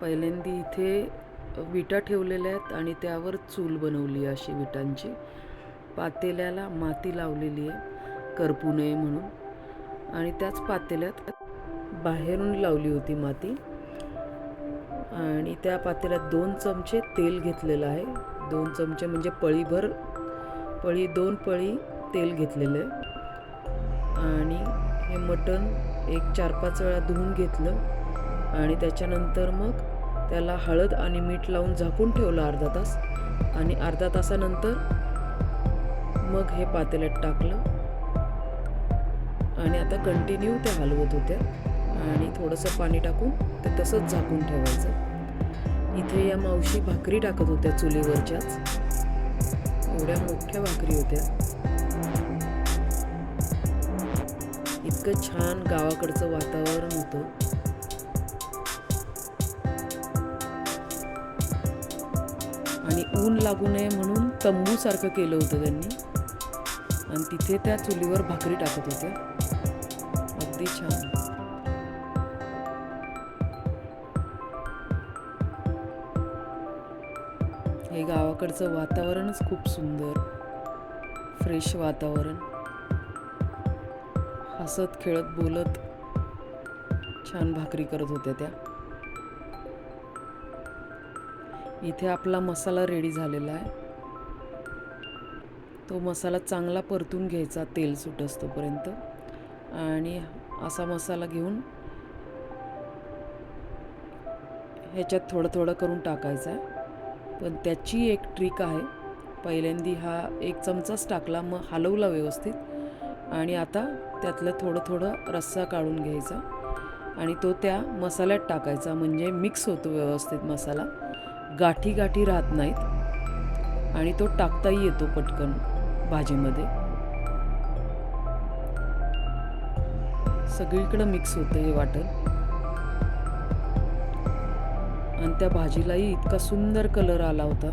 पहिल्यांदा इथे विटा ठेवलेल्या आहेत आणि त्यावर चूल बनवली आहे अशी विटांची. पातेल्याला माती लावलेली आहे करपू नये म्हणून, आणि त्याच पातेल्यात बाहेरून लावली होती माती. आणि त्या पातेल्यात 2 चमचे तेल घेतलेलं आहे. 2 चमचे म्हणजे पळीभर, 2 पळी तेल घेतलेलं आहे. आणि हे मटण एक 4-5 वेळा धुवून घेतलं आणि त्याच्यानंतर मग त्याला हळद आणि मीठ लावून झाकून ठेवलं अर्धा तास. आणि अर्धा तासानंतर मग हे पातेल्यात टाकलं आणि आता कंटिन्यू ते हलवत होत्या आणि थोडंसं पाणी टाकून ते तसंच झाकून ठेवायचं. इथे या मावशी भाकरी टाकत होत्या चुलीवरच्याच. एवढ्या मोठ्या भाकरी होत्या. इतकं छान गावाकडचं वातावरण होतं. आणि ऊन लागू नये म्हणून तंबू सारखं केलं होतं त्यांनी, आणि तिथे त्या चुलीवर भाकरी टाकत होत्या. अगदी छान. हे गावाकडचं वातावरणच खूप सुंदर, फ्रेश वातावरण. हसत खेळत बोलत छान भाकरी करत होत्या त्या. इथे आपला मसाला रेडी झालेला आहे. तो मसाला चांगला परतून घ्यायचा तेल सुटस्तोपर्यंत. आणि असा मसाला घेऊन ह्याच्यात थोडं थोडं करून टाकायचा आहे. पण त्याची एक ट्रिक आहे. पहिल्यांदा हा 1 चमचाच टाकला, मग हलवला व्यवस्थित, आणि आता त्यातलं थोडं थोडं रस्सा काढून घ्यायचा आणि तो त्या मसाल्यात टाकायचा. म्हणजे मिक्स होतो व्यवस्थित मसाला, गाठी गाठी राहत नाहीत आणि तो टाकताही येतो पटकन भाजीमध्ये. सगळीकडं मिक्स होतं हे वाटण. आणि त्या भाजीलाही इतका सुंदर कलर आला होता,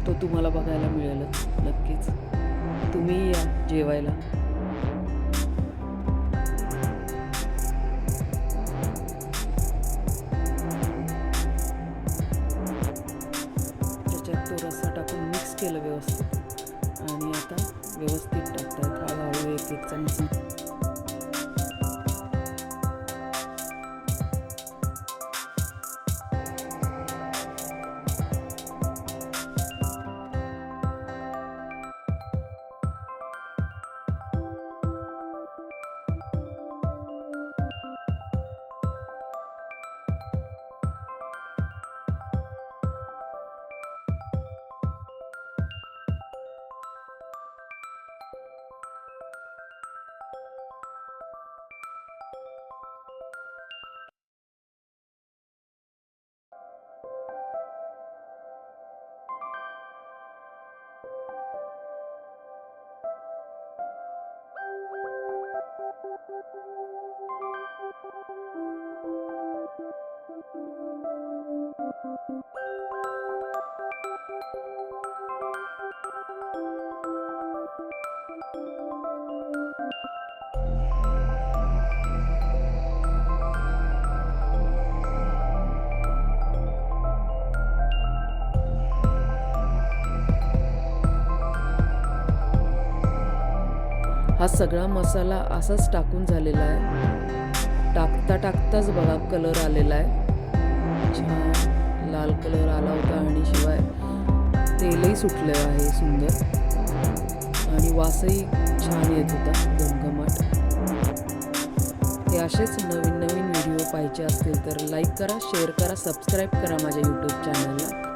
तो तुम्हाला बघायला मिळेलच नक्कीच. तुम्ही या जेवायला. त्याच्यात तो रस्सा टाकून मिक्स केलं व्यवस्थित आणि आता व्यवस्थित टाकतायत हळूहळू 1-1 चमचा. हा सगळा मसाला असाच टाकून झालेला आहे. टाकता टाकताच बघा कलर आलेला आहे. छान लाल कलर आला होता आणि शिवाय तेलही सुटलं आहे सुंदर, आणि वासही छान येत होता घमघमाट. हे असेच नवीन नवीन व्हिडिओ पाहायचे असतील तर लाईक करा, शेअर करा, सबस्क्राईब करा माझ्या यूट्यूब चॅनलला.